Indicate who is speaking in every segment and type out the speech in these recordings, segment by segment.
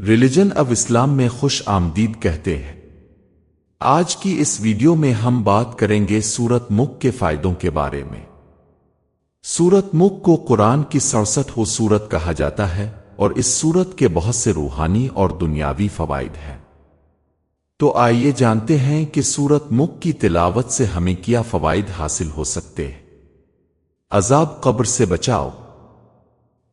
Speaker 1: Religion of اسلام میں خوش آمدید کہتے ہیں۔ آج کی اس ویڈیو میں ہم بات کریں گے سورت ملک کے فائدوں کے بارے میں۔ سورت ملک کو قرآن کی 67 سورت کہا جاتا ہے اور اس سورت کے بہت سے روحانی اور دنیاوی فوائد ہیں۔ تو آئیے جانتے ہیں کہ سورت ملک کی تلاوت سے ہمیں کیا فوائد حاصل ہو سکتے ہیں۔ عذاب قبر سے بچاؤ۔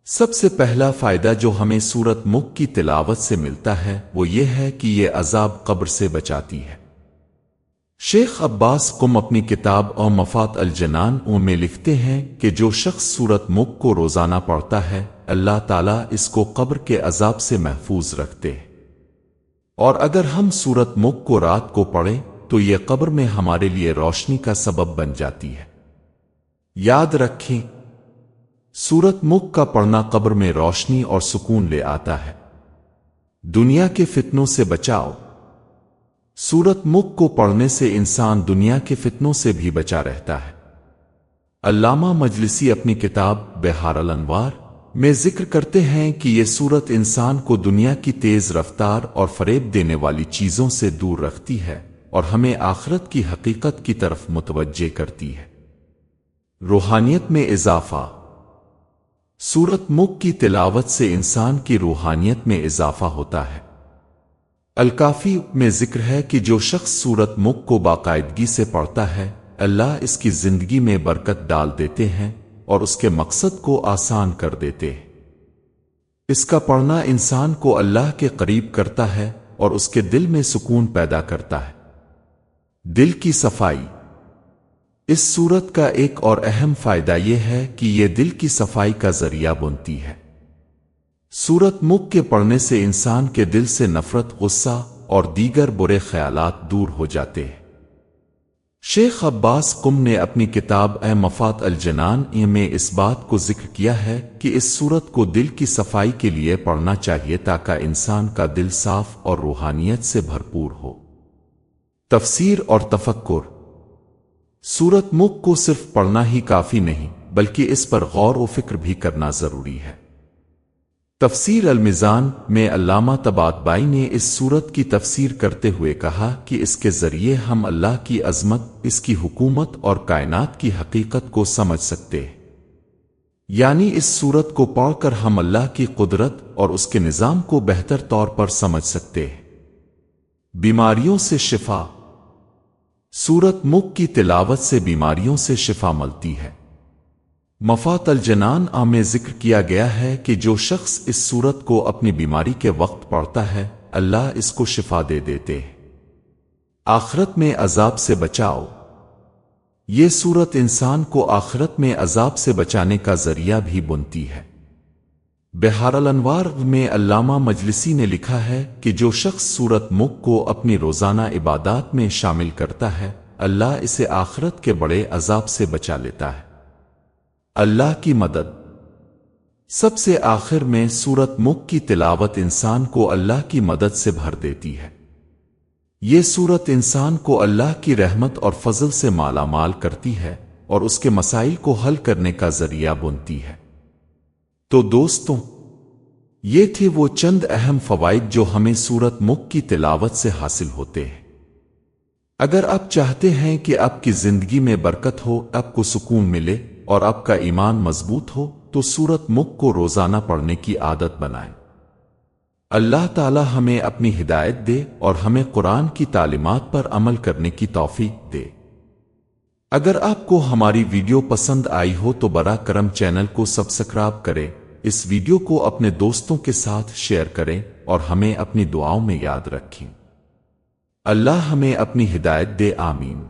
Speaker 1: سب سے پہلا فائدہ جو ہمیں سورت ملک کی تلاوت سے ملتا ہے وہ یہ ہے کہ یہ عذاب قبر سے بچاتی ہے۔ شیخ عباس قم اپنی کتاب اور مفات الجنان میں لکھتے ہیں کہ جو شخص سورت ملک کو روزانہ پڑھتا ہے اللہ تعالیٰ اس کو قبر کے عذاب سے محفوظ رکھتے ہیں، اور اگر ہم سورت ملک کو رات کو پڑھیں تو یہ قبر میں ہمارے لیے روشنی کا سبب بن جاتی ہے۔ یاد رکھیں، سورت ملک کا پڑھنا قبر میں روشنی اور سکون لے آتا ہے۔ دنیا کے فتنوں سے بچاؤ۔ سورت ملک کو پڑھنے سے انسان دنیا کے فتنوں سے بھی بچا رہتا ہے۔ علامہ مجلسی اپنی کتاب بحار الانوار میں ذکر کرتے ہیں کہ یہ سورت انسان کو دنیا کی تیز رفتار اور فریب دینے والی چیزوں سے دور رکھتی ہے اور ہمیں آخرت کی حقیقت کی طرف متوجہ کرتی ہے۔ روحانیت میں اضافہ۔ سورت ملک کی تلاوت سے انسان کی روحانیت میں اضافہ ہوتا ہے۔ الکافی میں ذکر ہے کہ جو شخص سورت ملک کو باقاعدگی سے پڑھتا ہے اللہ اس کی زندگی میں برکت ڈال دیتے ہیں اور اس کے مقصد کو آسان کر دیتے ہیں۔ اس کا پڑھنا انسان کو اللہ کے قریب کرتا ہے اور اس کے دل میں سکون پیدا کرتا ہے۔ دل کی صفائی۔ اس سورت کا ایک اور اہم فائدہ یہ ہے کہ یہ دل کی صفائی کا ذریعہ بنتی ہے۔ سورت ملک کے پڑھنے سے انسان کے دل سے نفرت، غصہ اور دیگر برے خیالات دور ہو جاتے ہیں۔ شیخ عباس قم نے اپنی کتاب مفات الجنان میں اس بات کو ذکر کیا ہے کہ اس سورت کو دل کی صفائی کے لیے پڑھنا چاہیے تاکہ انسان کا دل صاف اور روحانیت سے بھرپور ہو۔ تفسیر اور تفکر۔ سورت ملک کو صرف پڑھنا ہی کافی نہیں بلکہ اس پر غور و فکر بھی کرنا ضروری ہے۔ تفسیر المیزان میں علامہ طباطبائی نے اس سورت کی تفسیر کرتے ہوئے کہا کہ اس کے ذریعے ہم اللہ کی عظمت، اس کی حکومت اور کائنات کی حقیقت کو سمجھ سکتے ہیں۔ یعنی اس سورت کو پڑھ کر ہم اللہ کی قدرت اور اس کے نظام کو بہتر طور پر سمجھ سکتے ہیں۔ بیماریوں سے شفا۔ سورت ملک کی تلاوت سے بیماریوں سے شفا ملتی ہے۔ مفات الجنان میں ذکر کیا گیا ہے کہ جو شخص اس سورت کو اپنی بیماری کے وقت پڑھتا ہے اللہ اس کو شفا دے دیتے ہیں۔ آخرت میں عذاب سے بچاؤ۔ یہ سورت انسان کو آخرت میں عذاب سے بچانے کا ذریعہ بھی بنتی ہے۔ بحار الانوار میں علامہ مجلسی نے لکھا ہے کہ جو شخص سورت ملک کو اپنی روزانہ عبادات میں شامل کرتا ہے اللہ اسے آخرت کے بڑے عذاب سے بچا لیتا ہے۔ اللہ کی مدد۔ سب سے آخر میں سورت ملک کی تلاوت انسان کو اللہ کی مدد سے بھر دیتی ہے۔ یہ سورت انسان کو اللہ کی رحمت اور فضل سے مالا مال کرتی ہے اور اس کے مسائل کو حل کرنے کا ذریعہ بنتی ہے۔ تو دوستوں، یہ تھے وہ چند اہم فوائد جو ہمیں سورت ملک کی تلاوت سے حاصل ہوتے ہیں۔ اگر آپ چاہتے ہیں کہ آپ کی زندگی میں برکت ہو، آپ کو سکون ملے اور آپ کا ایمان مضبوط ہو تو سورت ملک کو روزانہ پڑھنے کی عادت بنائیں۔ اللہ تعالی ہمیں اپنی ہدایت دے اور ہمیں قرآن کی تعلیمات پر عمل کرنے کی توفیق دے۔ اگر آپ کو ہماری ویڈیو پسند آئی ہو تو براہ کرم چینل کو سبسکرائب کریں، اس ویڈیو کو اپنے دوستوں کے ساتھ شیئر کریں اور ہمیں اپنی دعاؤں میں یاد رکھیں۔ اللہ ہمیں اپنی ہدایت دے، آمین۔